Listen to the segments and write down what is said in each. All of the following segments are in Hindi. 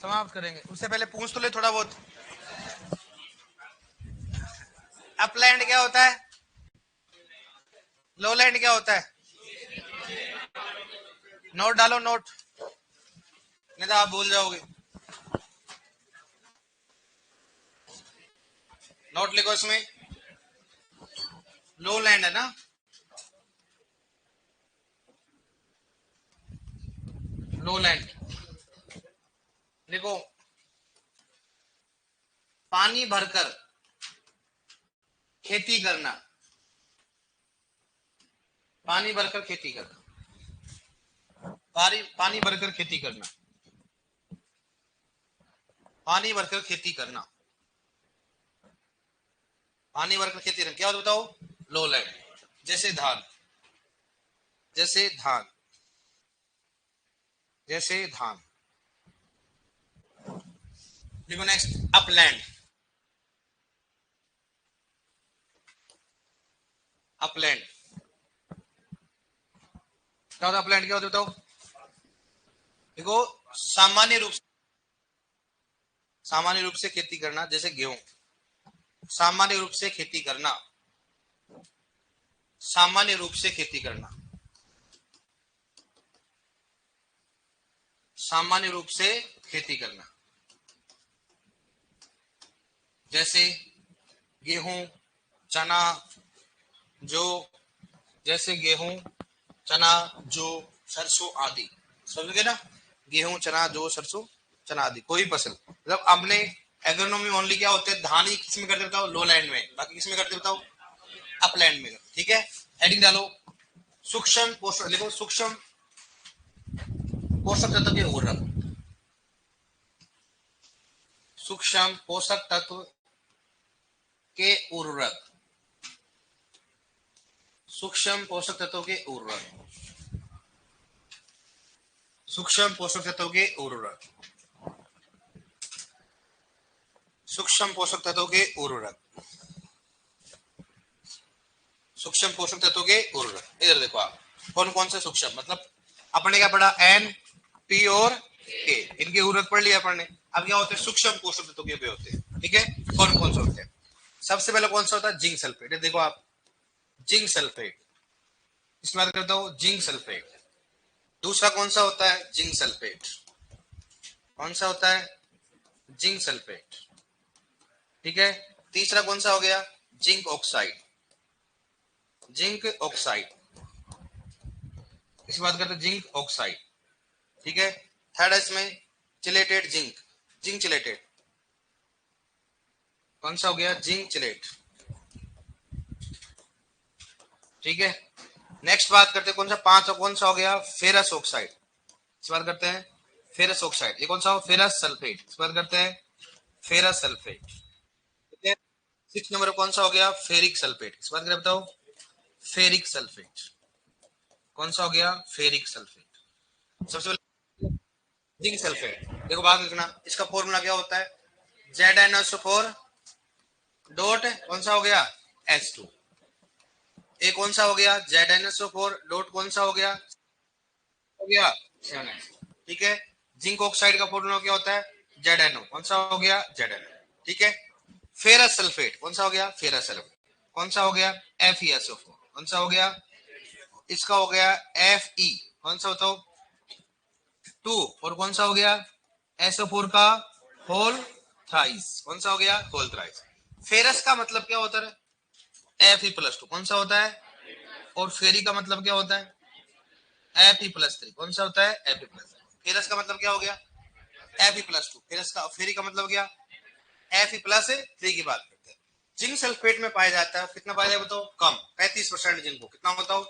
समाप्त करेंगे। उससे पहले पूछ तो ले थोड़ा बहुत। अपलैंड क्या होता है, लोलैंड क्या होता है? नोट डालो नोट, नहीं तो आप भूल जाओगे। नोट लिखो इसमें। लोलैंड है ना, लोलैंड देखो, पानी भरकर खेती करना, पानी भरकर खेती करना, पानी भरकर खेती करना, पानी भरकर खेती करना, पानी भरकर खेती करना क्या होता बताओ? लोलैंड। जैसे धान, जैसे धान, जैसे धान। देखो नेक्स्ट, अपलैंड। अपलैंड क्या होता है? अपलैंड क्या होता है बताओ? देखो, सामान्य रूप से खेती करना, जैसे गेहूं। सामान्य रूप से खेती करना, सामान्य रूप से खेती करना, सामान्य रूप से खेती करना। जैसे गेहूं, चना, जो, जैसे गेहूं, चना, जो, सरसों आदि। समझ गए ना? गेहूं, चना, जो, सरसों, चना आदि कोई फसल। मतलब आपने एग्रोनॉमी ओनली क्या होते हैं, धान ही किस में करते बताओ? लो लैंड में। बाकी किस में करते बताओ? अपलैंड में। ठीक है, हेडिंग डालो। सूक्ष्म पोषक लिखो, सूक्ष्म पोषक तत्व के उर्वरक, सूक्ष्म पोषक तत्व के उर्वरक, सूक्ष्म पोषक तत्व के उर्वरक, सूक्ष्म पोषक तत्व के उर्वरक, सूक्ष्म पोषक तत्व के उर्वरक, सूक्ष्म पोषक तत्व के उर्वरक। इधर देखो आप, कौन कौन से सूक्ष्म, मतलब अपने क्या पढ़ा? एन, पी और के, इनके उर्वरक पढ़ लिया अपन ने। अब क्या होते हैं? सूक्ष्म पोषक तत्व के होते हैं। ठीक है, कौन कौन से होते हैं? सबसे पहले कौन सा होता है? Zinc sulphate. देखो आप, जिंक सल्फेट, इसमें बात करता हूं जिंक सल्फेट। दूसरा कौन सा होता है? Zinc sulphate. कौन सा होता है? Zinc sulphate. ठीक है, तीसरा कौन सा हो गया? जिंक ऑक्साइड, जिंक ऑक्साइड, इस बात करते हैं जिंक ऑक्साइड। ठीक है, थर्ड है इसमें चिलेटेड जिंक, जिंक चिलेटेड। कौन सा हो गया? Zinc chelate. ठीक है, नेक्स्ट बात करते हैं कौन सा? पांच कौन सा हो गया? Ferrous oxide. इस बात करते हैं फेरस ऑक्साइड। ये कौन सा हो? Ferrous sulphate. इस बात करते हैं फेरस सल्फेट। ठीक है, सिक्स नंबर कौन सा हो गया? Ferric sulphate. इस बात करें बताओ, फेरिक सल्फेट। कौन सा हो गया? Ferric sulphate. सबसे पहले जिंक सल्फेट। देखो बात लिखना, इसका फॉर्मूला क्या होता है? ZnSO4 डॉट कौन सा हो गया? H2। ए कौन सा हो गया? ZnSO4 डॉट कौन सा हो गया? हो गया 7H। ठीक है, जिंक ऑक्साइड का फॉर्मूला क्या होता है? ZnO। कौन सा हो गया? ZnO। ठीक है, फेरस सल्फेट कौन सा हो गया? Ferrous sulphate. कौन सा हो गया? FeSO4। कौन सा हो गया? इसका हो गया Fe। कौन सा बताओ? 2। और कौन सा हो गया? SO4 का होल थ्राइस। कौन सा हो गया? Whole thrice. फेरस का मतलब क्या होता है? Fe+2। कौन सा होता है? और फेरी का मतलब क्या होता है? Fe+3। कौन सा होता है? Fe+3। फेरस का मतलब क्या हो गया? Fe+2। फेरस का, फेरी का मतलब क्या? Fe+3 की बात करते हैं। जिंक सल्फेट में पाया जाता है, कितना पाया जाता है बताओ? कम, 35% जिंक को। कितना बताओ?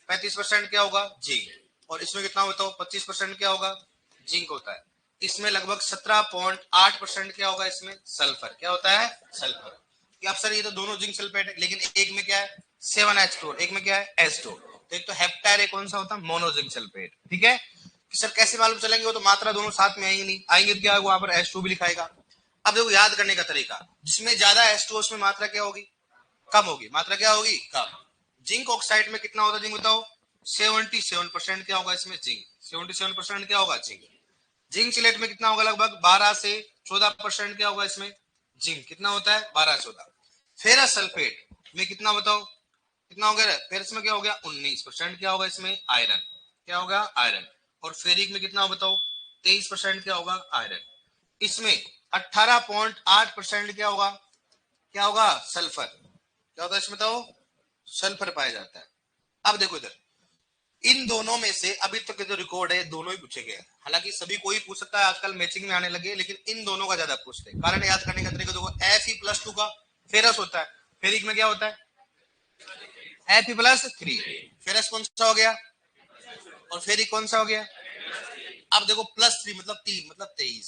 35% क्या होगा? जिंक। और इसमें कितना बताओ? 25% क्या होगा? जिंक होता है। इसमें लगभग 17.8% क्या होगा? इसमें सल्फर। क्या होता है? सल्फर। कि अब सर ये तो दोनों जिंक सल्फेट है, लेकिन एक में क्या है? 7H2, एक में क्या है? H2। तो एक तो हेप्टायर, एक कौन सा होता है? मोनोजिंक सल्फेट। ठीक है, सर कैसे मालूम चलेंगे? वो तो मात्रा दोनों साथ में आएंगे नहीं, आएंगे तो क्या होगा? वहां पर H2 भी लिखाएगा। अब देखो याद करने का तरीका, जिसमें ज्यादा H2 उसमें मात्रा क्या होगी? कम होगी। मात्रा क्या होगी? कम। जिंक ऑक्साइड में कितना होता है जिंक बताओ? 77% क्या होगा इसमें? जिंक। 77% क्या होगा? जिंक। जिंक चिलेट में कितना होगा, लगभग 12 से 14% क्या होगा इसमें, जिंक कितना होता है 12-14। फेरस सल्फेट में कितना बताओ, कितना हो गया, फेरस में क्या हो गया 19% क्या होगा इसमें आयरन, क्या होगा आयरन। और फेरिक में कितना बताओ 23% क्या होगा आयरन। इसमें 18.8% क्या होगा, क्या होगा सल्फर, क्या होगा इसमें बताओ सल्फर पाया जाता है। अब देखो इधर इन दोनों में से अभी तक के जो रिकॉर्ड है दोनों ही पूछे गए, हालांकि सभी कोई पूछ सकता है, आजकल मैचिंग में आने लगे, लेकिन इन दोनों का ज्यादा पूछते हैं। कारण याद करने का तरीका देखो, Fe+2 का फेरस होता है, फेरिक में क्या होता है Fe+3, फेरस कौन सा हो गया और फेरिक कौन सा हो गया। अब देखो +3 मतलब 3 मतलब 23,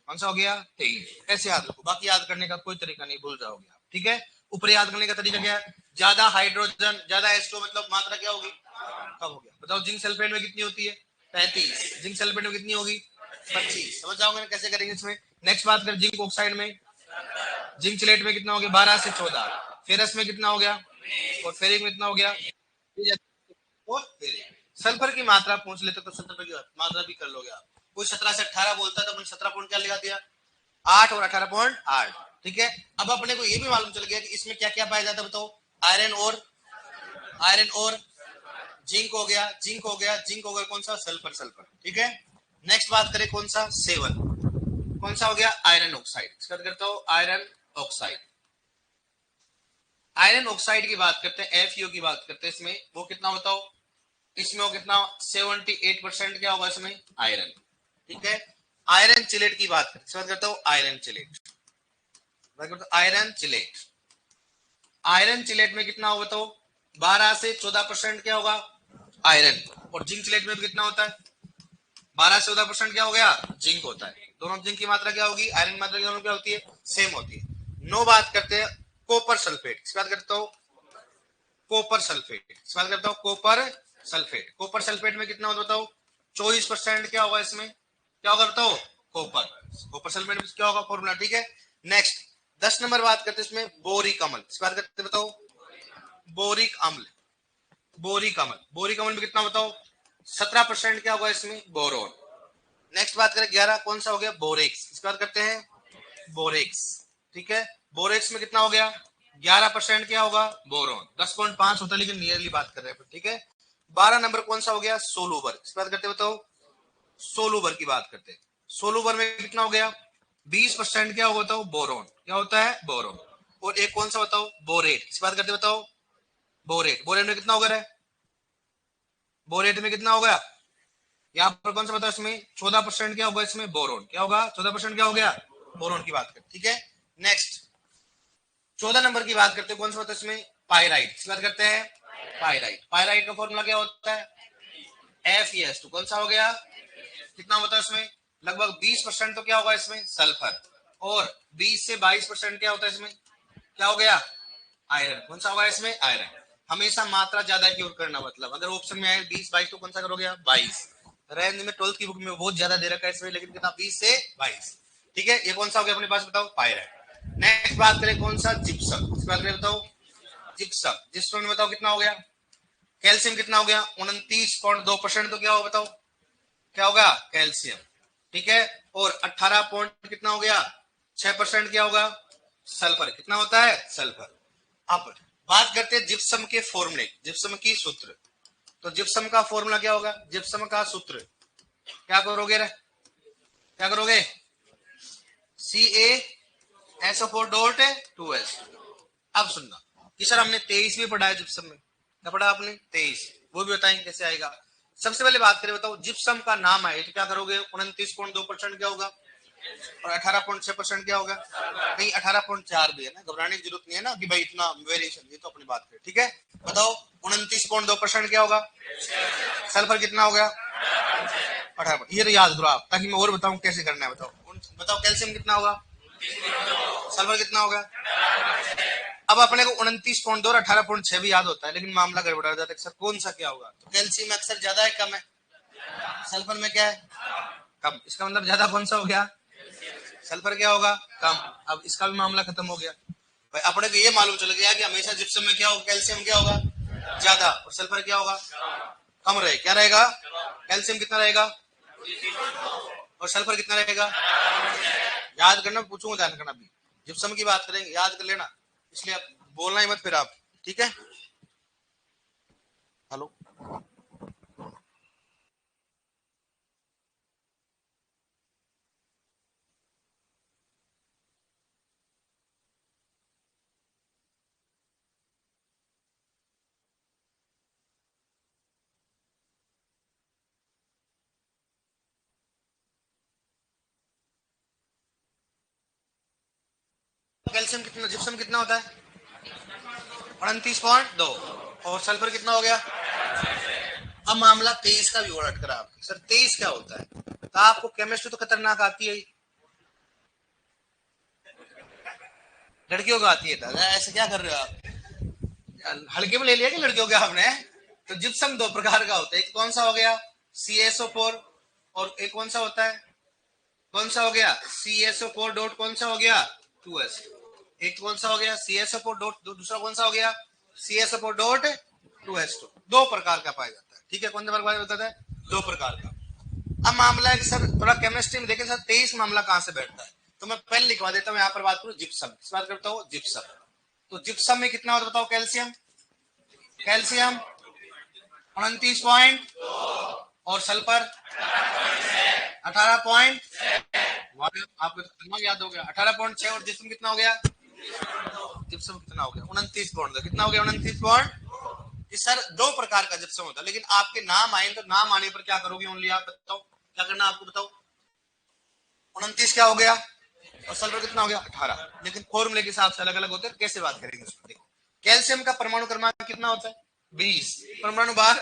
कौन सा हो गया 23। ऐसे याद रखो, बाकी याद करने का कोई तरीका नहीं, भूल जाओगे आप, ठीक है। ऊपर याद करने का तरीका क्या है, ज्यादा हाइड्रोजन ज्यादा H2 मतलब मात्रा क्या होगी कम हो गया। बताओ जिंक सल्फेट में कितनी होती है 35, जिंक सल्फेट में कितनी होगी 25। समझ जाओगे कैसे करेंगे इसमें। नेक्स्ट बात कर जिंक ऑक्साइड में, जिंक चिलेट में कितना हो गया 12 से 14, फेरस में कितना हो गया और फेरिक में कितना हो गया। और फेरिक सल्फर की मात्रा पूछ लेते तो सल्फर की मात्रा भी कर लोगे आप। कोई 17 से 18 बोलता है तो अपने 17 पॉइंट क्या लगा दिया 8 और 18.8, ठीक है। अब अपने को ये भी मालूम चल गया कि इसमें क्या क्या पाया जाता है, बताओ आयरन और जिंक हो गया, जिंक हो गया, जिंक हो गया, कौन सा सल्फर सल्फर, ठीक है। नेक्स्ट बात करें कौन सा 7, कौन सा हो गया आयरन ऑक्साइड। इसका करता हूं आयरन ऑक्साइड। आयरन ऑक्साइड की बात करते हैं, FeO की बात करते हैं, इसमें वो कितना बताओ, इसमें वो कितना 78% क्या होगा इसमें आयरन, ठीक है। आयरन चिलेट की बात करता हूं iron chelate, iron chelate, iron chelate में कितना होगा बताओ 12 से 14% क्या होगा आयरन। और जिंक चिलेट में भी कितना होता है 12 से 14% क्या हो गया जिंक होता है। दोनों जिंक की मात्रा क्या होगी, आयरन की मात्रा दोनों क्या होती है सेम होती है। नो बात करते हैं कॉपर सल्फेट, इस बात करता हूं कॉपर सल्फेट, इस बात करता हूं कॉपर सल्फेट। कॉपर सल्फेट में कितना होता बताओ 24% क्या होगा इसमें, क्या होगा बताओ कॉपर, कॉपर सल्फेट में क्या होगा फॉर्मूला, ठीक है। नेक्स्ट 10 नंबर बात करते हैं इसमें बोरिक अम्ल, इस बात करते बताओ बोरिक अम्ल, बोरिक अम्ल, बोरिक अम्ल में कितना बताओ 17% क्या होगा इसमें बोरोन। नेक्स्ट बात करें 11 कौन सा हो गया बोरेक्स, इस बात करते हैं बोरेक्स, ठीक है। बोरेक्स में कितना हो गया 11% क्या होगा बोरोन, 10.5 होता है लेकिन नियरली बात कर रहे हैं, ठीक है। 12 नंबर कौन सा हो गया सोलूबर, इस बात करते बताओ सोलूबर की बात करते हैं। सोलूबर में कितना हो गया 20% क्या होगा बताओ बोरोन, क्या होता है बोरोन। और एक कौन सा बताओ बोरेट, इस बात करते बताओ बोरेट, बोरेट में कितना होगा, बोरेट में कितना होगा यहाँ पर कौन सा बताओ इसमें 14% क्या होगा इसमें बोरोन, क्या होगा 14% क्या हो गया बोरोन की बात करते, ठीक है। नेक्स्ट 14 नंबर की बात करते हैं कौन सा होता है इसमें पायराइट, इस बात करते हैं पायराइट। पायराइट का फॉर्मूला क्या होता है FeS2, कौन सा हो गया कितना होता है इसमें लगभग 20% तो क्या होगा इसमें सल्फर, और 20 से 22% क्या होता है इसमें क्या हो गया आयरन, कौन सा होगा इसमें आयरन। हमेशा मात्रा ज्यादा की ओर करना, मतलब अगर ऑप्शन में आए 20-22 तो कौन सा करोगे आप 22। रेंज में 12th की बुक में बहुत ज्यादा दे रखा है इसमें, लेकिन कितना 20 से 22, ठीक है। ये कौन सा हो गया अपने पास बताओ पायराइट। नेक्स्ट बात करें कौन सा जिप्सम, इस बात करें बताओ जिप्सम, जिप्सम में बताओ कितना हो गया कैल्शियम कितना हो गया 29.2% तो क्या होगा बताओ क्या होगा कैल्शियम, ठीक है। और 18 पॉइंट कितना हो गया 6% क्या होगा सल्फर, कितना होता है सल्फर। अब बात करते हैं जिप्सम के फॉर्मूले, जिप्सम की सूत्र। तो जिप्सम का फॉर्मूला क्या होगा, जिप्सम का सूत्र क्या करोगे रे? क्या करोगे CaSO4.2S। अब सुनना कि सर हमने 23 भी पढ़ा है जिप्सम में, क्या पढ़ा आपने 23, वो भी बताएंगे कैसे आएगा। सबसे पहले बात करें बताओ जिप्सम का नाम आए तो क्या करोगे 29.2% क्या होगा और 18.6% क्या होगा, कहीं 18.4 भी है ना, घबराने की जरूरत नहीं है ना कि भाई इतना वेरिएशन, ये तो अपनी बात करें, ठीक है। बताओ 29.2% क्या होगा, सल्फर कितना हो गया 18, ये तो याद करो आप ताकि मैं और बताऊं कैसे करना है। बताओ बताओ कैल्शियम कितना होगा, सल्फर कितना होगा। अब अपने को 29.2 और 18.6 भी याद होता है, लेकिन मामला गड़बड़ा जाता है सर कौन सा क्या होगा। तो कैल्शियम में अक्सर ज्यादा है कम है, सल्फर में क्या है कम, इसका मतलब ज्यादा कौन सा हो गया सल्फर क्या होगा कम। अब इसका भी मामला खत्म हो गया भाई, अपने को ये मालूम चल गया कि हमेशा जिप्सम में क्या होगा कैल्शियम क्या होगा ज्यादा और सल्फर क्या होगा कम रहे, क्या रहेगा कैल्शियम कितना रहेगा और सल्फर कितना रहेगा? याद करना, पूछूंगा, ध्यान करना। अभी जिप्सम की बात करेंगे, याद कर लेना, इसलिए आप बोलना ही मत फिर आप, ठीक है? हेलो, कैल्शियम कितना, जिप्सम कितना होता है? 29.2। और सल्फर कितना हो गया? अब मामला 23 का भी उलट करा आपने। सर 23 क्या होता है? तो आपको केमिस्ट्री तो खतरनाक आती है, लड़कियों को आती है। दादा ऐसे क्या कर रहे हो आप? हल्के में ले लिया कि लड़कियों के आपने? तो जिप्सम दो प्रकार का होता है, एक कौन सा हो गया? CaSO4। और एक कौन सा होता है? कौन सा हो गया? CaSO4 डॉट कौन सा हो गया? 2s। एक कौन सा हो गया? CaSO4 डॉट, दूसरा कौन सा हो गया? CaSO4 dot 2s2। दो प्रकार का पाया जाता है, ठीक है? कौन सा प्रकार होता है? दो प्रकार का। अब मामला है कि सर थोड़ा केमिस्ट्री में देखें सर, 23 मामला कहां से बैठता है? तो मैं पहले लिखवा देता हूं, यहां पर बात करूं जिप्सम, इस बात करता हूं जिप्सम। तो जिप्सम में कितना होता है बताओ? कैल्शियम, कैल्शियम 29 पॉइंट, और सल्फर 18 पॉइंट। आपको दिमाग याद हो गया, 18.6। और जिप्सम कितना हो गया? जिप्सम कितना हो गया? 29 पॉइंट। कितना हो गया? 29 पॉइंट। ये सर दो प्रकार का जिप्सम होता है, लेकिन आपके नाम आए तो नाम आने पर क्या करोगे? ओनली आप बताओ क्या करना आपको, बताओ। 29 क्या हो गया? और सल्फर कितना हो गया? 18। लेकिन फॉर्मूले के हिसाब से अलग अलग होते हैं, कैसे बात करेंगे उसमें? देखो, कैल्शियम का परमाणु क्रमांक कितना होता है? 20। परमाणु भार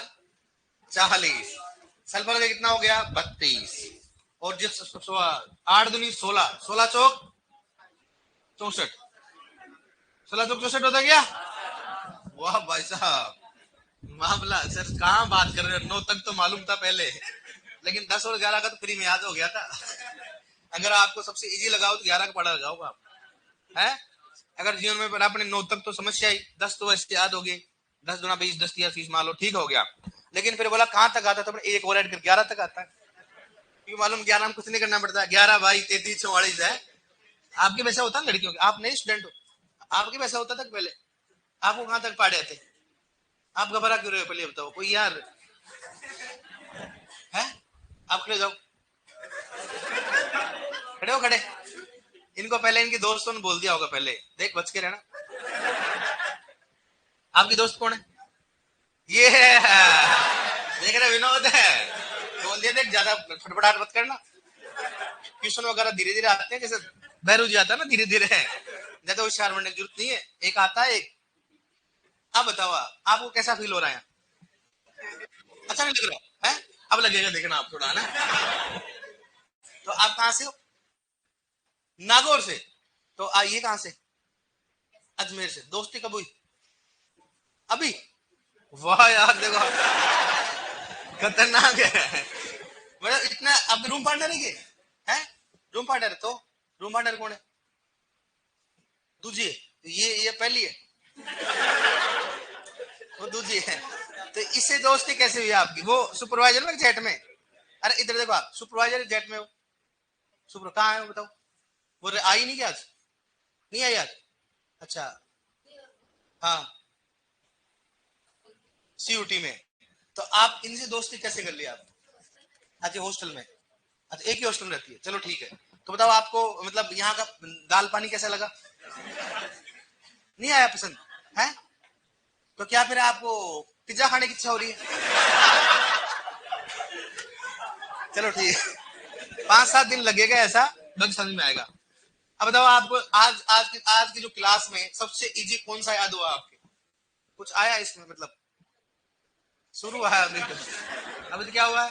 40। सल्फर का कितना हो गया? 32। और जिस 8 दूनी 16, 16 चौक 64, 16 चौक 64 होता गया। वाह भाई साहब, मामला सर कहाँ बात कर रहे हो? 9 तक तो मालूम था पहले, लेकिन 10 और 11 का तो फ्री में याद हो गया था। अगर आपको सबसे इजी लगाओ तो 11 का पढ़ा लगाओगे आप, है? अगर जीवन में पर आपने 9 तक तो समस्या ही, 10 तो वैसे याद हो गई। 10 गुना 20, 10 या 30 मान लो, ठीक हो गया। लेकिन फिर बोला कहां तक आता? तो एक और ऐड कर 11 तक आता है, क्योंकि मालूम 11 में कुछ नहीं करना पड़ता। 11 भाई 33 44 है। आपके वैसा होता है लड़कियों के? आप नए स्टूडेंट हो, आपके वैसा होता था पहले? आपको कहां तक पढ़े थे? आप घबरा क्यों रहे हो? पहले बताओ कोई यार है? आप खड़े जाओ, खड़े हो, खड़े। इनको पहले इनके दोस्तों ने बोल दिया होगा पहले, देख बच के रहना। आपकी दोस्त कौन है? ये देख रहे विनोद है, बोल दिया देख, ज्यादा फटफटाट मत करना। ट्यूशन वगैरह धीरे धीरे आते हैं, जैसे बहरू जी आता है ना धीरे धीरे, ज्यादा होशियार बनने की जरूरत नहीं है। एक आता है एक। अब बताओ आपको कैसा फील हो रहा है? अच्छा नहीं लग रहा है? अब लगेगा, देखना आप थोड़ा ना। तो आप कहां से हो? नागौर से। तो आइए कहां से? अजमेर से। दोस्ती कब हुई? अभी? वाह यार देखो, खतरनाक है। मतलब इतना अब रूम पार्टनर है ये? है रूम पार्टनर है तो? रूम पार्टनर कौन है? दूजी है? ये पहली है? वो दूजी है। तो इससे दोस्ती कैसे हुई आपकी? वो सुपरवाइजर में जेट में? अरे इधर देखो, आप सुपरवाइजर जेट में हो? सुपर कहाँ है बताओ? वो आई नहीं क्या आज? नहीं आई आज? अच्छा, हाँ, CUT में। तो आप इनसे दोस्ती कैसे कर लिया आप? अच्छा हॉस्टल में। अच्छा एक ही हॉस्टल में रहती है, चलो ठीक है। तो बताओ आपको मतलब यहाँ का दाल पानी कैसा लगा? नहीं आया पसंद है? तो क्या फिर आपको पिज्जा खाने की इच्छा हो रही है? चलो ठीक है, 5-7 दिन लगेगा ऐसा, बग समझ में आएगा। अब बताओ आपको आज की जो क्लास में सबसे इजी कौन सा याद हुआ आपके? कुछ आया इसमें मतलब? शुरू हुआ है अभी तो, अभी तो क्या हुआ है?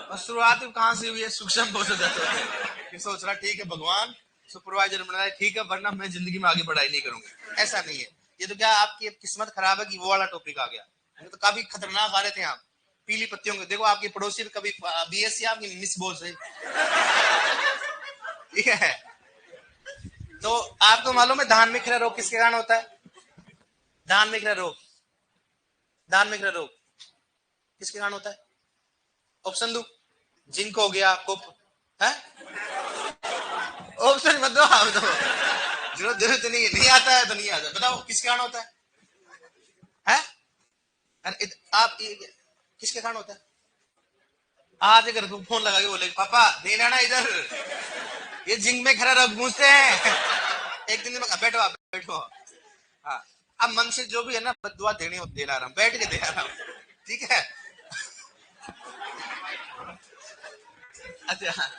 और शुरुआत कहाँ से हुई है? सूक्ष्म पोषक तत्व। ये सोच रहा ठीक है भगवान सुपरवाइजर बना है, ठीक है, वरना मैं जिंदगी में आगे पढ़ाई नहीं करूंगा। ऐसा नहीं है। ये तो क्या आपकी किस्मत खराब है कि वो वाला टॉपिक आ गया? ये तो काफी खतरनाक आ रहे थे आप। पीली पत्तियों के देखो, आपकी पड़ोसी में कभी BSc आपकी मिस बोल से, ठीक है? तो आपको मालूम है धान में खीरा रोग किसके कारण होता है? धान में खीरा रोग, धान में खीरा रोग किसके कारण होता है? ऑप्शन दो। जिंक हो गया, कुप, है? ऑप्शन मत दो आप तो, जरूरत नहीं है, नहीं आता है तो नहीं आता। बताओ किसके कारण होता है? अरे आप किसके कारण होता है? आज अगर फोन लगा के बोले पापा देना ना इधर, ये जिंक में खरा रख पूछते हैं। एक दिन में बैठो आप बैठो। हाँ, अब मन से जो भी है ना बददुआ देने दे रहा हूँ, बैठ के दे रहा हूँ, ठीक है? अच्छा,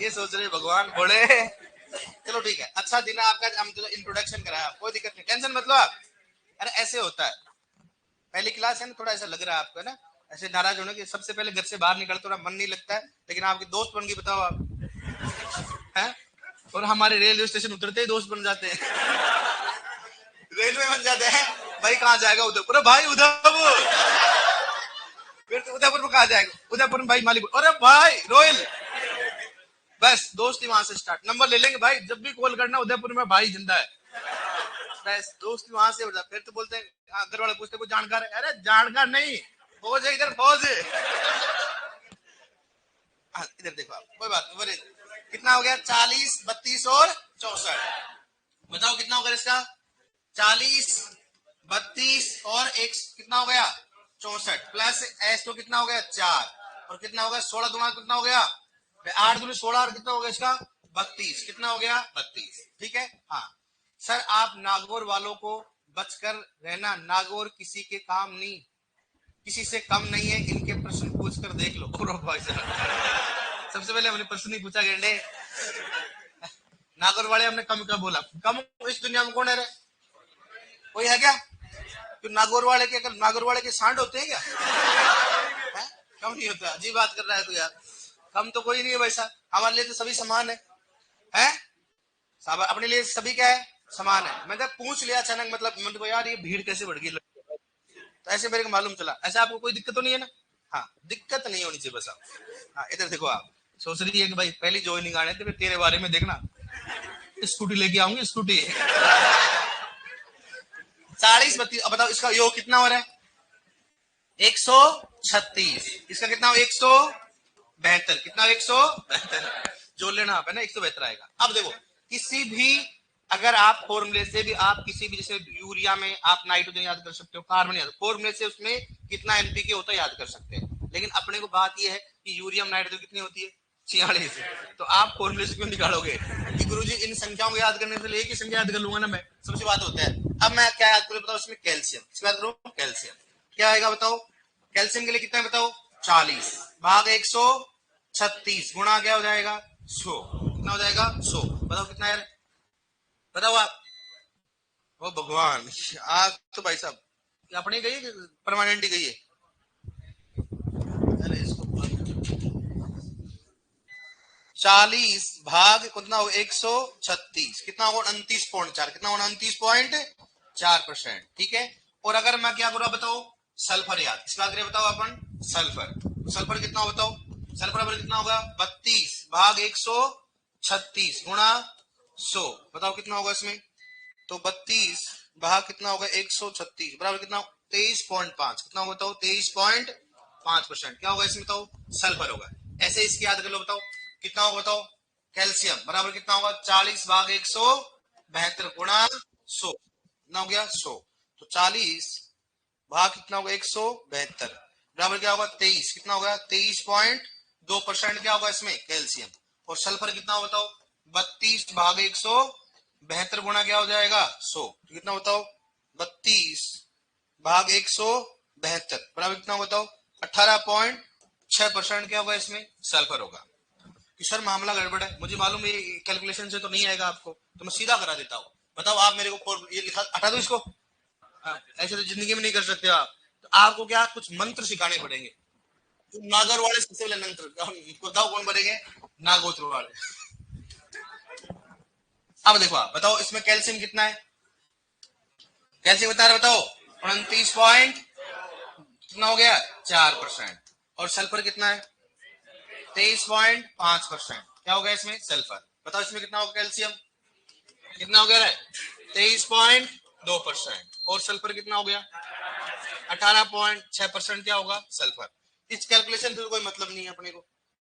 ये सोच रहे भगवान बड़े। चलो ठीक है, अच्छा दिन आपका, हम तो इंट्रोडक्शन कराया, कोई दिक्कत नहीं, टेंशन मत लो आप। अरे ऐसे होता है, पहली क्लास है ना, थोड़ा ऐसा लग रहा है आपको ना, ऐसे नाराज होने की, सबसे पहले घर से बाहर निकल थोड़ा मन नहीं लगता है, लेकिन आपके दोस्त बन गए, बताओ आप हैं? और हमारे रेलवे स्टेशन उतरते ही दोस्त बन जाते हैं, रेलवे बन जाते हैं। भाई कहाँ जाएगा? उदयपुर। भाई उदयपुर। फिर तो उदयपुर में कहा जाएगा? उदयपुर में भाई मालिक। अरे भाई रोयल। बस दोस्ती वहां से स्टार्ट, नंबर ले लेंगे भाई, जब भी कॉल करना उदयपुर में भाई जिंदा है, बस दोस्ती वहां से हो जाता। फिर तो बोलते हैं, घर वाले पूछते कोई जानकार है? अरे जानकार नहीं, फौज है इधर, फौज है। इधर देखो आप, कोई बात नहीं। कितना हो गया? 40, 32 और 64। बताओ कितना होगा इसका? 40, 32 और एक कितना हो गया? 64 प्लस एस तो कितना हो गया? 4 और कितना हो गया? 16 दुना कितना हो गया? 8 दूनी 16 और कितना हो गया इसका? 32। कितना हो गया? 32। ठीक है। हाँ सर, आप नागौर वालों को बचकर रहना, नागौर किसी के काम नहीं, किसी से कम नहीं है, इनके प्रश्न पूछ कर देख लो। भाई साहब, सबसे पहले हमने प्रश्न नहीं पूछा गेंडे, नागौर वाले हमने कम कब बोला? कम इस दुनिया में कौन है रे? कोई है क्या? तो नागौर वाले के, अगर नागौर वाले के सांड होते हैं क्या? है? कम नहीं होता, अजीब बात कर रहा है तो यार, कम तो कोई नहीं है वैसा, हमारे लिए तो सभी समान है, हैं? सब अपने लिए सभी क्या है? समान है। मैंने पूछ लिया अचानक, मतलब मतलब को यार ये भीड़ कैसे बढ़ गई, तो ऐसे मेरे को मालूम चला। ऐसे आपको कोई दिक्कत तो नहीं है ना? हाँ, दिक्कत नहीं होनी चाहिए बस आप। हाँ इधर देखो, आप सोच रही है कि भाई पहली ज्वाइनिंग आने थे, फिर तेरे बारे में देखना, स्कूटी लेके आऊंगी, स्कूटी। 40, 32। अब बताओ इसका योग कितना हो रहा है? 136। इसका कितना हो? 172। कितना? 172। जोड़ लेना आप, है ना, 172 आएगा। अब देखो, किसी भी, अगर आप फॉर्मूले से भी, आप किसी भी, जैसे यूरिया में आप नाइट्रोजन याद कर सकते हो, कार्बन याद, फॉर्मूले से उसमें कितना एनपीके होता है याद कर सकते हैं, लेकिन अपने को बात यह है कि यूरिया में नाइट्रोजन कितनी होती है? 46। तो आप फॉर्मूले से क्यों निकालोगे कि गुरुजी इन संख्याओं को याद करने से एक ही संख्या याद कर लूंगा ना मैं? सबसे बात होता है। अब मैं क्या याद करूं बताओ? इसमें कैल्शियम, इसकी बात करूं, कैल्शियम क्या आएगा बताओ? कैल्शियम के लिए कितना है बताओ? 40 भाग 136 गुणा क्या हो जाएगा? 100। कितना हो जाएगा? 100। बताओ कितना है? बताओ आप। ओ भगवान, आज तो भाई साहब अपनी गई परमानेंट ही गई है। अरे इसको 40 भाग कितना हो? 136 कितना होगा? 29.4। कितना होगा? 29.4%। ठीक है। और अगर मैं क्या करूँ बताओ? सल्फर याद, इस बात बताओ अपन, सल्फर, सल्फर कितना हो बताओ? सल्फर कितना होगा? 32 भाग 136 गुणा 100। बताओ कितना होगा इसमें? तो 32 भाग कितना होगा? 136 बराबर कितना? 23.5। कितना होगा बताओ? 23.5%। क्या होगा इसमें बताओ? सल्फर होगा। ऐसे इसकी याद कर लो, बताओ कितना होगा बताओ? कैल्शियम बराबर कितना होगा? 40 भाग 172 गुणा 100। कितना हो गया? 100। तो 40 भाग कितना होगा? 172 बराबर क्या होगा? 23। कितना होगा? 23.2%। क्या होगा इसमें? कैल्शियम। और सल्फर कितना होगा बताओ? 32 भाग 172 गुणा क्या हो जाएगा? 100। तो कितना बताओ? 32 भाग 172 बराबर कितना होगा बताओ? 18.6%। क्या होगा इसमें? सल्फर होगा। कि सर मामला गड़बड़ है, मुझे मालूम है कैलकुलेशन से तो नहीं आएगा आपको, तो मैं सीधा करा देता हूँ। बताओ आप मेरे को ये लिखा, हटा दो इसको। ऐसे तो जिंदगी में नहीं कर सकते आप, तो आपको क्या कुछ मंत्र सिखाने पड़ेंगे। तो नागर वाले सबसे पहले मंत्र बताओ कौन बनेंगे? नागोत्र वाले। अब देखो आप बताओ इसमें कैल्शियम कितना है? कैल्शियम बता रहे बताओ? 29 कितना हो गया? 4%। और सल्फर कितना है? 23.5%। क्या हो गया इसमें? सल्फर। बताओ इसमें कितना होगा कैल्शियम? कितना हो गया? 23.2%। और सल्फर कितना हो गया? 18.6%। क्या होगा? सल्फर। इस कैलकुलेशन से कोई मतलब नहीं है अपने को,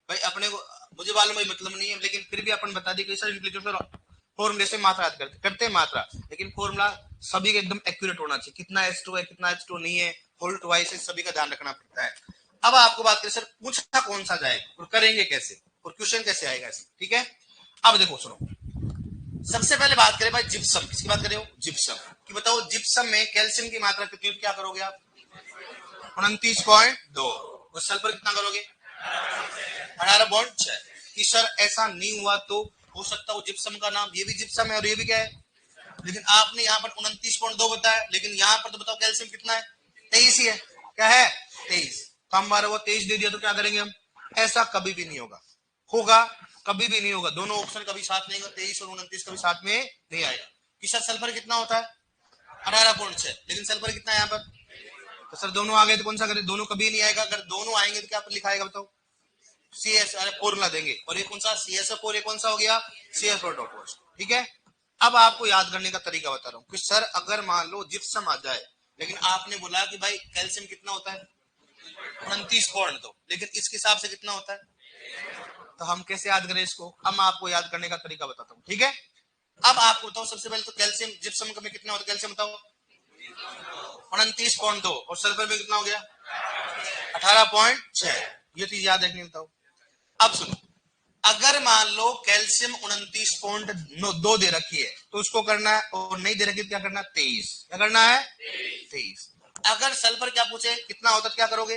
भाई अपने को मुझे मालूम है मतलब नहीं है, लेकिन फिर भी अपन बता दें कि सर इंप्लीकेशन फॉर्मूले से मात्रा याद करते हैं मात्रा, लेकिन फॉर्मूला सभी का एकदम एक्यूरेट होना चाहिए, कितना H2 है कितना H2 नहीं है, होल्ट वाइज सभी का ध्यान रखना पड़ता है। अब आपको बात करें सर पूछा कौन सा जाएगा और करेंगे कैसे और क्वेश्चन कैसे आएगा ऐसे, ठीक है। अब देखो सुनो, सबसे पहले बात करें भाई जिप्सम, किसकी बात करें हो, जिप्सम कि बताओ जिप्सम में कैल्शियम की मात्रा कितनी है, क्या करोगे आप 29.2 और सल्फर कितना करोगे 18.6 कि सर ऐसा नहीं हुआ तो हो सकता है जिप्सम का नाम ये भी जिप्सम है और ये भी क्या है, लेकिन आपने यहाँ पर 29.2 बताया, लेकिन यहाँ पर तो बताओ कैल्शियम कितना है 23 ही है, क्या है 23, तो हमारा वो 23 दे दिया तो क्या करेंगे हम, ऐसा कभी भी नहीं होगा, होगा कभी भी नहीं होगा, दोनों ऑप्शन कभी साथ नहीं होगा, 23 और 29 कभी साथ में नहीं आएगा। कि सर सल्फर कितना होता है 18.6, लेकिन सल्फर कितना है यहाँ पर, तो सर दोनों आ गए तो कौन सा करें, दोनों कभी नहीं आएगा, अगर दोनों आएंगे तो क्या पर लिखा आएगा बताओ CS, अरे फॉर्मूला देंगे, और ये कौन सा CSO4, ये कौन सा हो गया CSO4, ठीक है। अब आपको याद करने का तरीका बता रहा हूँ कि सर अगर मान लो जिप्सम आ जाए, लेकिन आपने बोला कि भाई कैल्शियम कितना होता है 29.2, लेकिन इसके हिसाब से कितना होता है, तो हम कैसे याद करें इसको, अब मैं आपको याद करने का तरीका बताता हूँ, ठीक है। अब आपको बताओ सबसे पहले तो कैल्शियम जिप्सम में कितना होता है, कैल्शियम बताओ 29.2 और सल्फर में कितना हो गया 18.6, ये चीज याद रखनी बताओ। अब सुनो, अगर मान लो कैल्शियम 29.2 दे रखी है तो उसको करना है, और नहीं दे रखी है क्या करना है 23, क्या करना है 23। अगर सल्फर क्या पूछे कितना होता है क्या करोगे,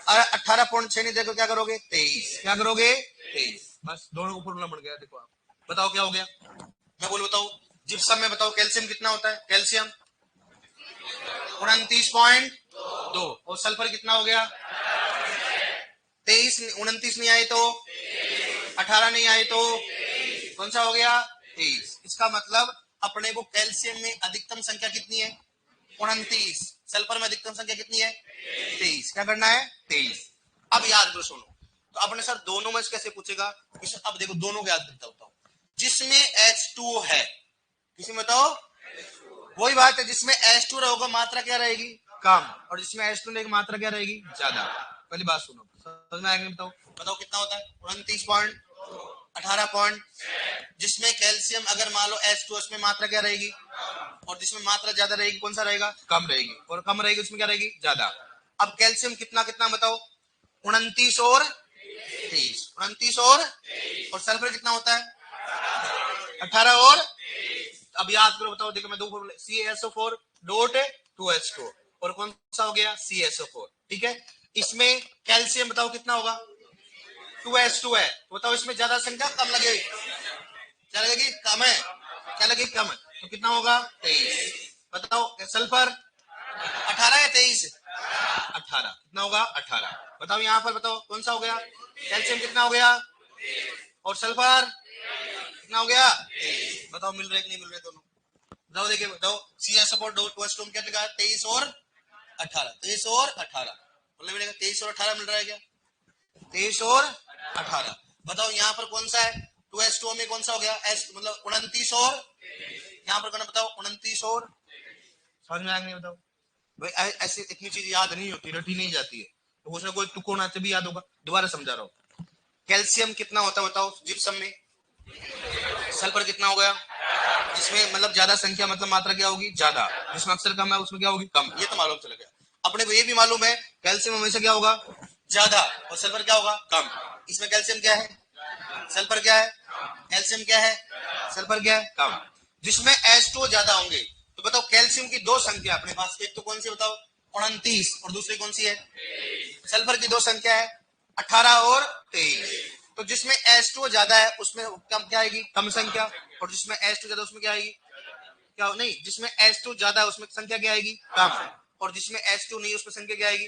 अरे 18.6 नहीं देखो क्या करोगे 23, क्या करोगे 23, बस दोनों को फॉर्मूला बन गया। देखो आप बताओ क्या हो गया, मैं बोल बताओ जिप्सम में बताओ कैल्शियम कितना होता है, कैल्शियम 29.2 और सल्फर कितना हो गया 23, 29 नहीं आए तो 18 नहीं आए तो कौन सा हो गया 23। इसका मतलब अपने को कैल्शियम में अधिकतम संख्या कितनी है 29, सल्फर में अधिकतम संख्या कितनी है 23, क्या करना है 23। अब याद करो सुनो, तो अपने सर दोनों में कैसे पूछेगा, अब देखो दोनों को याद करता होता हूँ, जिसमें H2 है किसी में बताओ, वही बात है जिसमें H2 रहेगा मात्रा क्या रहेगी कम, और जिसमें H2 रहेगी मात्रा क्या रहेगी ज्यादा। पहली बात सुनो समझ में आएगा, बताओ बताओ कितना होता है 29.18 जिसमें कैल्शियम अगर मान लो H2 उसमें मात्रा क्या रहेगी, और जिसमें मात्रा ज्यादा रहेगी कौन सा रहेगा कम रहेगी, और कम रहेगी उसमें क्या रहेगी ज्यादा। अब कैल्शियम कितना कितना बताओ 29 और 23, 29 और सल्फर कितना होता है 18 और, अब याद करो बताओ, देखो मैं दो फॉर्मूले CaSO4 डॉट 2H2 और कौन सा हो गया CaSO4, ठीक है। इसमें कैल्शियम बताओ कितना होगा 2H2 है, तो बताओ इसमें ज्यादा संख्या कम लगेगी, क्या लगेगी कम है, क्या लगेगी कम है, तो कितना होगा 23। बताओ सल्फर 18 या 23, 18 कितना होगा 18। बताओ यहाँ पर बताओ कौन सा हो गया कैल्शियम कितना हो गया और सल्फर कितना हो गया 23। बताओ मिल रहे कि नहीं मिल रहे दोनों, बताओ देखिए बताओ CaSO4 डॉट 2H2 क्या लिखा 23 और 18, 23 और 18 मतलब मिलेगा 23 और 18 मिल रहा है क्या 23 और 18। बताओ यहाँ पर कौन सा है 2H2 में कौन सा हो गया एस मतलब 29 और, यहाँ पर कौन बताओ 29 और, समझ में आएगा नहीं बताओ भाई, ऐसी इतनी चीज याद नहीं होती, रटी नहीं जाती है, तो उसमें कोई तुक्को ना भी याद होगा, दोबारा समझा रहा हूँ। कैल्शियम कितना होता है बताओ जिप्सम में, सल्फर कितना हो गया जिसमें मतलब ज्यादा संख्या मतलब मात्रा क्या होगी ज्यादा, जिसमें अक्सर कम है उसमें क्या होगी कम, ये तो मालूम चल गया। अपने को ये भी मालूम है कैल्शियम हमेशा क्या होगा ज्यादा और सल्फर क्या होगा कम, इसमें कैल्शियम क्या है सल्फर क्या है, कैल्शियम क्या है सल्फर क्या है कम, जिसमें H2 ज्यादा होंगे। तो बताओ कैल्शियम की दो संख्या अपने पास, एक तो कौन सी बताओ 29 और दूसरी कौन सी है, सल्फर की दो संख्या है 18 और 23। तो जिसमें H2 ज्यादा है उसमें कम क्या आएगी कम संख्या, और जिसमें H2 ज्यादा उसमें क्या आएगी क्या नहीं, जिसमें H2 ज्यादा है उसमें संख्या क्या आएगी कम, और जिसमें H2 नहीं उसमें संख्या क्या आएगी,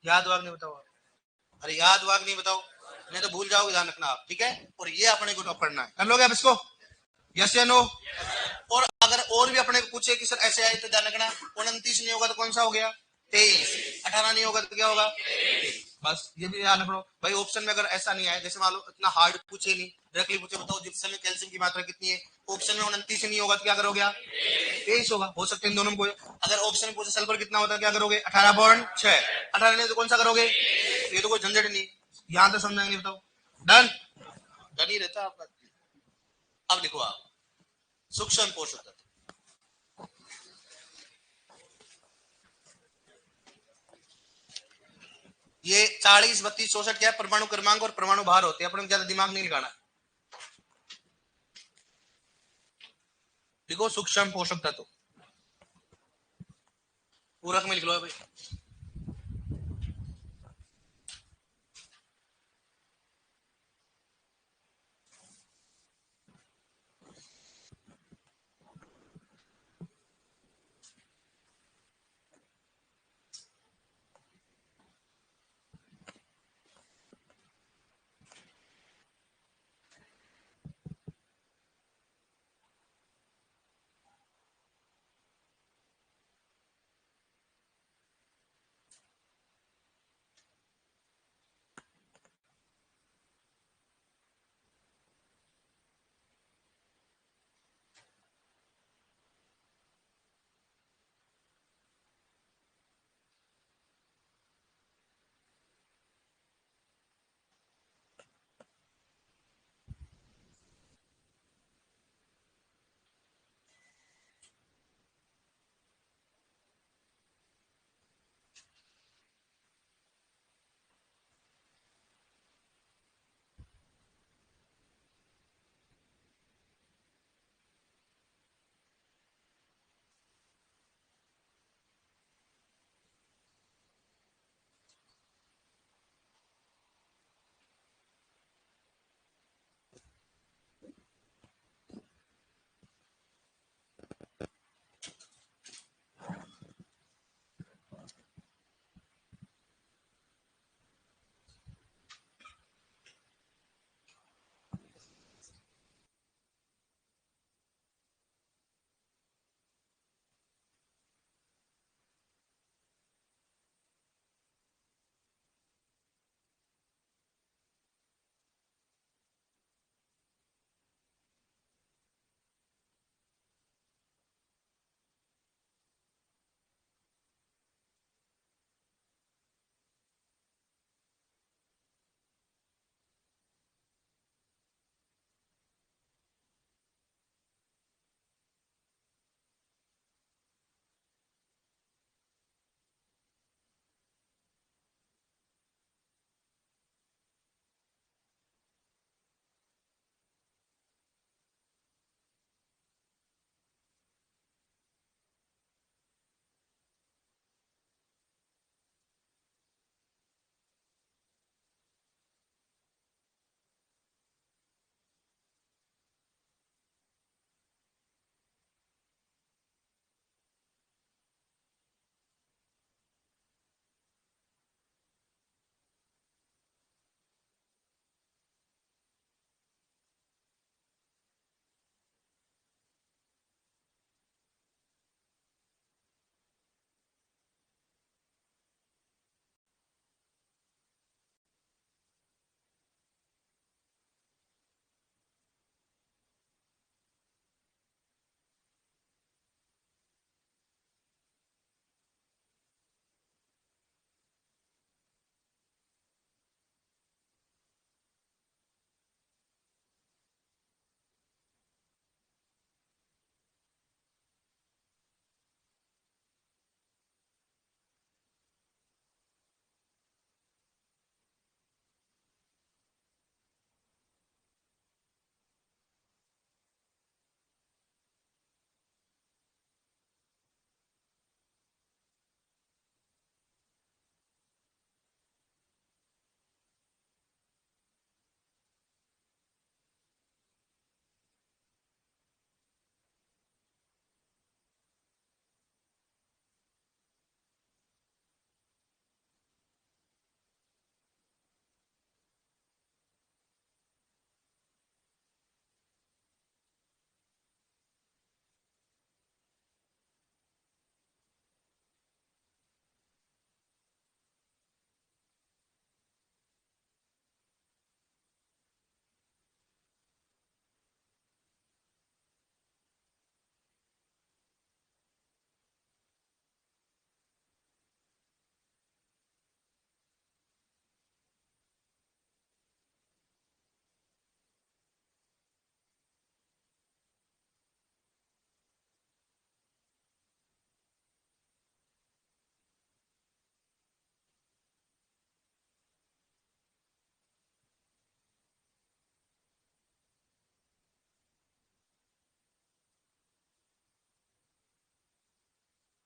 याद वाग नहीं बताओ, अरे याद वाग नहीं बताओ नहीं तो भूल जाओगे, ध्यान रखना आप, ठीक है। और ये अपने को टॉप करना है, कर लोगे आप इसको यस या नो। और अगर और भी अपने को पूछे कि सर ऐसे आए तो ध्यान रखना 29 नहीं होगा तो कौन सा हो गया 23, 18 नहीं होगा तो क्या होगा, बस ये भी ध्यान रखो भाई। ऑप्शन में अगर ऐसा नहीं आया, जैसे मान लो इतना हार्ड पूछे नहीं, डायरेक्टली पूछे बताओ जिप्सम में कैल्शियम की मात्रा कितनी है, ऑप्शन में 29 नहीं होगा तो क्या करोगे आप 23 होगा, हो सकते हैं दोनों में कोई। अगर ऑप्शन में पूछे सल्फर कितना होता है क्या करोगे 18.6, 18 नहीं तो कौन सा करोगे, ये तो कोई झंझट नहीं, यहां तक समझाएंगे, बताओ। डन, डन ही रहता आपका। अब लिखो आप सूक्ष्म पोषक तत्व। ये 40, 32, 64 क्या है? परमाणु क्रमांक और परमाणु भार होते हैं, अपने को ज्यादा दिमाग नहीं लगाना। लिखो सूक्ष्म पोषक तत्व, पूरक में लिख लो भाई।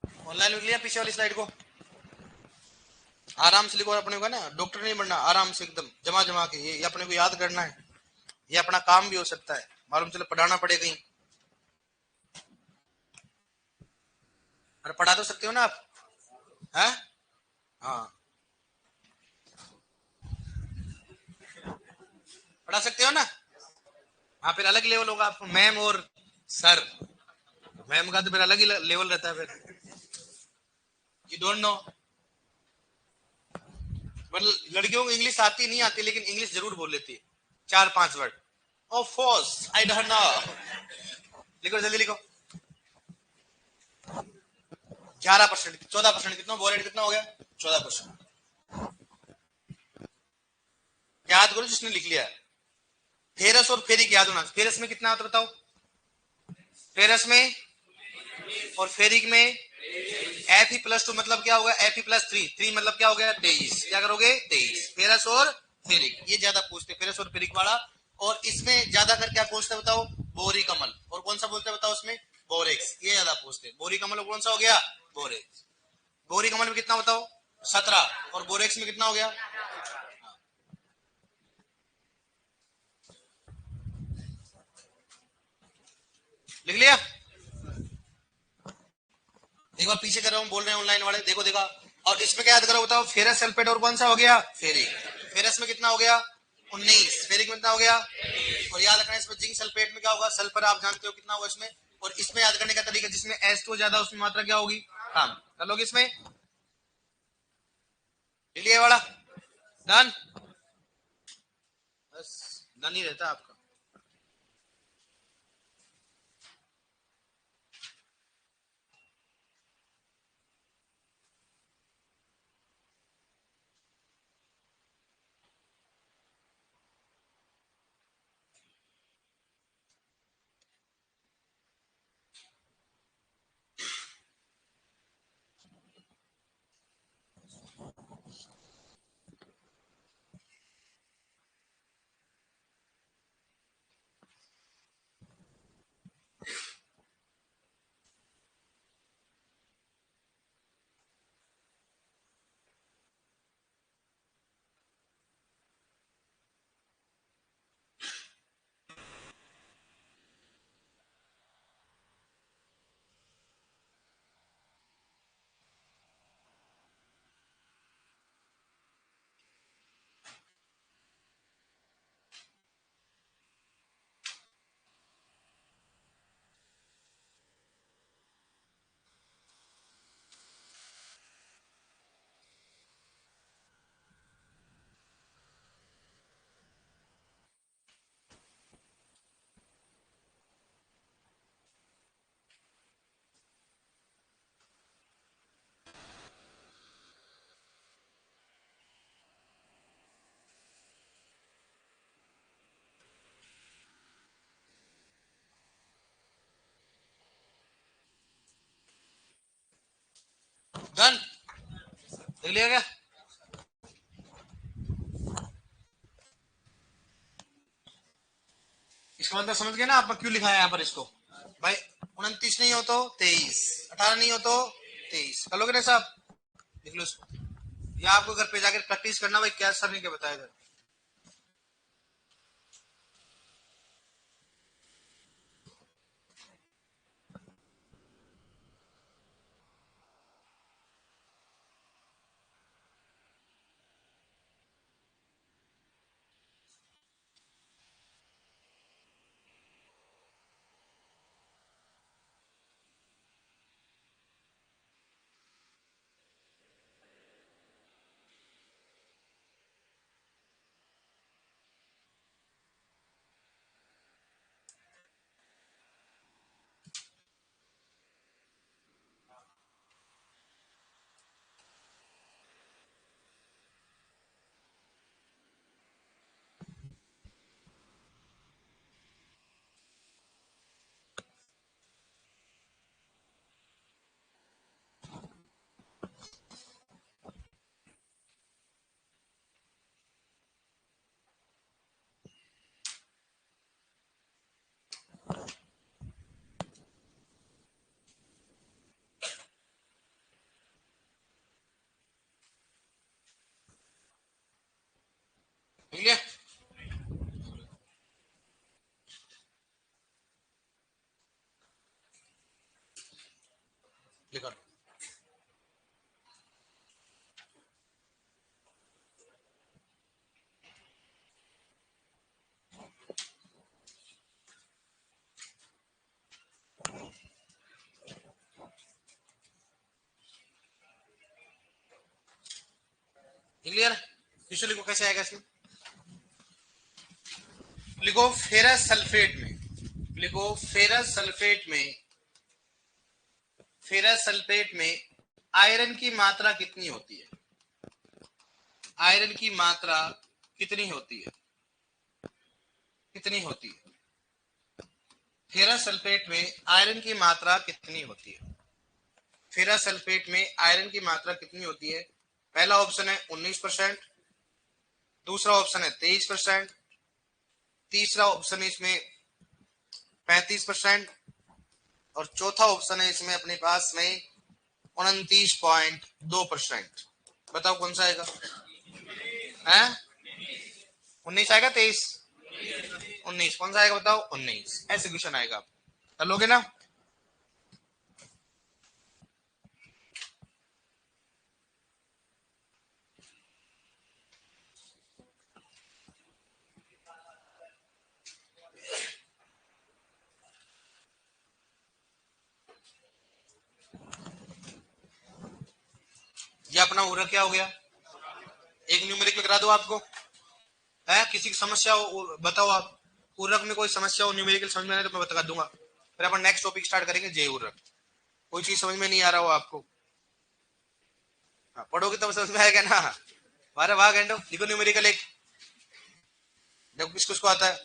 ऑनलाइन लिख लिया पीछे वाली स्लाइड को, आराम से लिखो। और अपने को ना डॉक्टर नहीं बनना, आराम से एकदम जमा जमा के ये अपने को याद करना है। ये अपना काम भी हो सकता है, मालूम चले पढ़ाना पड़े कहीं, और पढ़ा तो सकते हो ना आप, है? हाँ, पढ़ा सकते हो ना। हाँ, फिर अलग लेवल होगा आपको, मैम और सर। मैम का तो फिर अलग ही लेवल रहता है फिर। यू डोंट नो, मतलब लड़कियों को इंग्लिश आती नहीं आती, लेकिन इंग्लिश जरूर बोल लेती है, 4-5 word. Of course I don't know. लिखो जल्दी लिखो। 11%, 14%, कितना बोरेड कितना हो गया? 14%। याद करो जिसने लिख लिया। फेरस और फेरिक याद होना। फेरस में कितना होता है बताओ? फेरस में और फेरिक में Fe+2 मतलब क्या होगा? Fe+3, 3 मतलब क्या हो गया? 23। क्या करोगे? 23। फेरस और फेरिक ये ज्यादा पूछते, फेरस और फेरिक वाला। और इसमें ज्यादा कर क्या पूछते बताओ? बोरी कमल। और कौन सा बोलते बताओ उसमें? बोरेक्स। ये ज्यादा पूछते। बोरी कमल और कौन सा हो गया? बोरेक्स। बोरी कमल में कितना बताओ? 17। और बोरेक्स में कितना हो गया? लिख लिया? एक बार पीछे कर रहा हूँ, बोल रहे हैं ऑनलाइन वाले, देखो देखा। और इसमें क्या याद करो बताओ? फेरस सल्फेट और कौन सा हो गया? फेरिक। फेरस में कितना हो गया? 19। फेरिक में कितना हो गया? और याद रखना इसमें जिंक सल्फेट में क्या होगा? सल्फर आप जानते हो कितना होगा इसमें। और इसमें याद करने का तरीका, जिसमें H2 ज्यादा उसमें मात्रा क्या होगी? कम। कर लोगे इसमें? लिए वाला डन। बस डन ही रहता आपका। डन। देख लिया क्या? इसका मतलब समझ गए ना आप क्यों लिखा है यहाँ पर इसको? भाई 29 नहीं हो तो 23, 18 नहीं हो तो 23। कर लोगे ना साहब? लिख लो इसको। या आपको घर पे जाकर प्रैक्टिस करना, भाई क्या सर ने क्या बताया था। लिखो। क्लियर? इसे लिखो, कैसे आएगा इसमें? लिखो फेरस सल्फेट में, लिखो फेरस सल्फेट में, फेरस सल्फेट में आयरन की मात्रा कितनी होती है? आयरन की मात्रा कितनी होती है? कितनी होती है? फेरस सल्फेट में आयरन की मात्रा कितनी होती है? फेरस सल्फेट में आयरन की मात्रा कितनी होती है? पहला ऑप्शन है 19%, दूसरा ऑप्शन है 23%, तीसरा ऑप्शन है इसमें 35% और चौथा ऑप्शन है इसमें अपने पास में 29.2%। बताओ कौन सा आएगा? है 19 आएगा? 23? 19 कौन सा आएगा बताओ? 19। ऐसे क्वेश्चन आएगा, कर लोगे ना? ये अपना उर्वरक क्या हो गया? एक न्यूमेरिकल करा दो आपको है, किसी की समस्या हो बताओ आप। उर्वरक में कोई समस्या हो, न्यूमेरिकल समझ में आए तो मैं बता दूंगा, फिर अपन नेक्स्ट टॉपिक स्टार्ट करेंगे जय उर्वरक। कोई चीज समझ में नहीं आ रहा हो आपको, पढ़ोगे तब समझ में आएगा ना। हमारे वाह घंटो लिखो न्यूमेरिकल एक, देखो किस किसको आता है,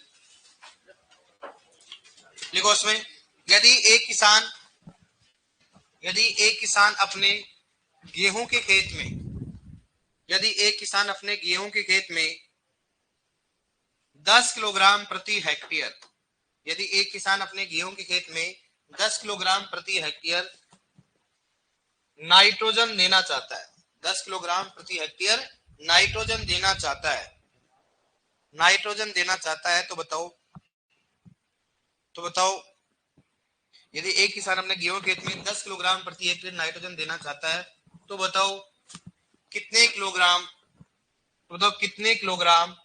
लिखो उसमें। यदि एक किसान, यदि एक किसान अपने गेहूं के खेत में, यदि एक किसान अपने गेहूं के खेत में 10 किलोग्राम प्रति हेक्टेयर, यदि एक किसान अपने गेहूं के खेत में 10 किलोग्राम प्रति हेक्टेयर नाइट्रोजन देना चाहता है, 10 किलोग्राम प्रति हेक्टेयर नाइट्रोजन देना चाहता है, नाइट्रोजन देना चाहता है, तो बताओ, तो बताओ यदि एक किसान अपने गेहूं खेत में 10 किलोग्राम प्रति हेक्टेयर नाइट्रोजन देना चाहता है, तो बताओ कितने किलोग्राम, तो बताओ कितने किलोग्राम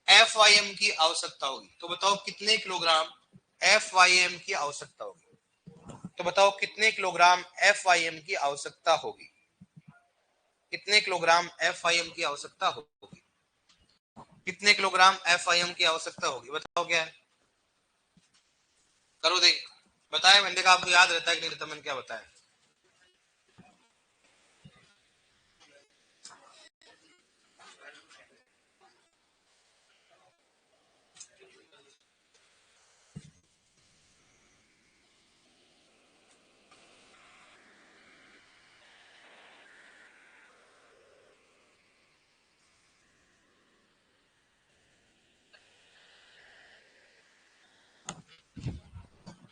FYM की आवश्यकता होगी? तो बताओ कितने किलोग्राम FYM की आवश्यकता होगी? तो बताओ कितने किलोग्राम FYM की आवश्यकता होगी? कितने किलोग्राम FYM की आवश्यकता होगी? कितने किलोग्राम FYM की आवश्यकता होगी? बताओ क्या है, करो देख, बताया मैंने, देखा आपको याद रहता है कि नहीं रहता, मैंने क्या बताया?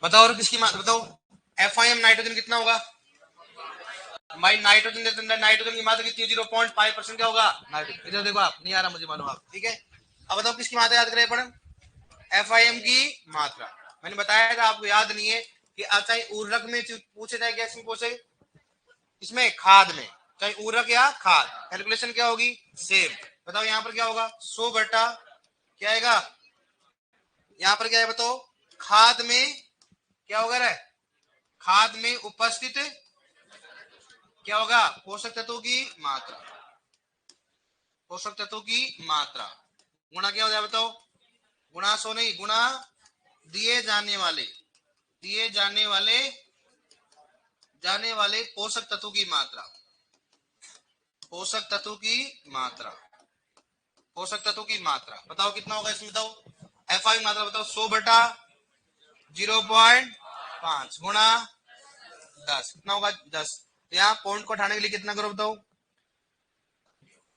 बताओ और किसकी बताओ, FYM नाइट्रोजन कितना होगा भाई? नाइट्रोजन, नाइट्रोजन की मात्रा कितनी? 0.5% क्या होगा नाइट्रोजन? इधर देखो आप, नहीं आ रहा मुझे मालूम आप, ठीक है। अब बताओ किसकी मात्रा याद करें अपन? FYM की मात्रा। मैंने बताया था आपको, याद नहीं है कि चाहे उर्वरक में पूछे जाए, गैस में पूछे, इसमें खाद में, चाहे उर्वरक या खाद, कैलकुलेशन क्या होगी? सेम। बताओ यहाँ पर क्या होगा? 100 बटा क्या आएगा? यहाँ पर क्या है बताओ? खाद में क्या होगा रे? खाद में उपस्थित क्या होगा? पोषक तत्वों की मात्रा, पोषक तत्वों की मात्रा गुणा क्या हो जाए बताओ? गुणा 100 नहीं, गुणा दिए जाने वाले, दिए जाने वाले पोषक तत्वों की मात्रा, पोषक तत्वों की मात्रा, पोषक तत्वों की मात्रा। बताओ कितना होगा इसमें? बताओ FI मात्रा बताओ। 100 बटा 0.5 गुणा 10 कितना होगा? 10। यहाँ पॉइंट को उठाने के लिए कितना करो बताओ?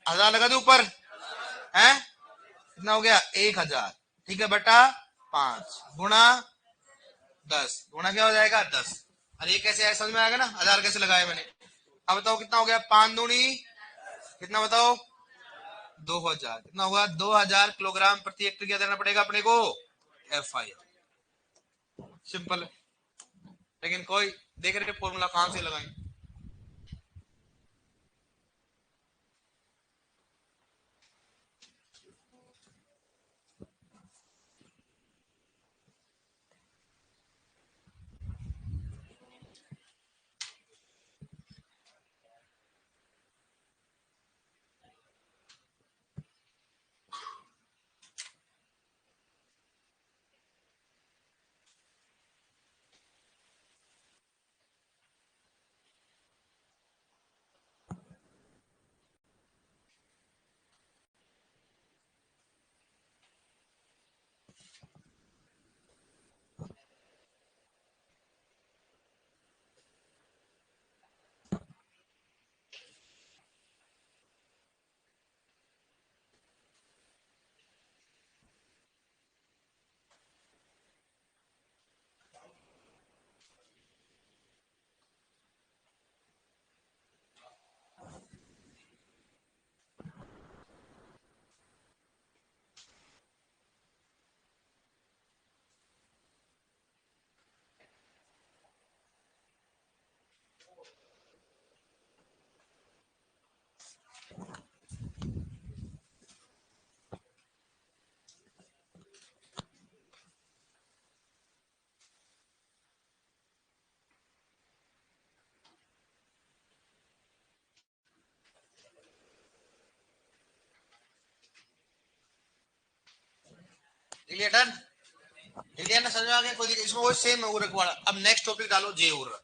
1000 लगा दो ऊपर, है कितना हो गया? 1000, ठीक है, बटा 5 गुणा 10, गुणा क्या हो जाएगा? 10। अरे ये कैसे समझ में आएगा ना, 1000 कैसे लगाया मैंने। अब बताओ कितना हो गया? 5 दूनी कितना बताओ? 2000, कितना होगा? 2000 किलोग्राम प्रति हेक्टेयर क्या देना पड़ेगा अपने को? FI। सिंपल है, लेकिन कोई देख रहे फॉर्मूला कहां से लगाएं। लिया डन, लिया ना, समझ में आ गया। कोई इसमें वो सेम है उर्वरक वाला। अब नेक्स्ट टॉपिक डालो जैव उर्वरक।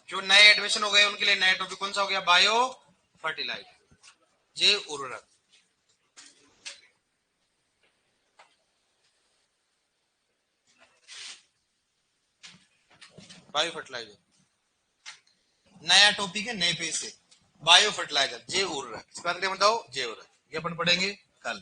जो नए एडमिशन हो गए उनके लिए नया टॉपिक कौन सा हो गया, बायो फर्टिलाइजर, जैव उर्वरक। बायो फर्टिलाइजर नया टॉपिक है, नए पेज से। बायो फर्टिलाइजर जैव उर्वरक, इसके बाद बताओ जैव उर्वरक, ये अपन पढ़ेंगे कल।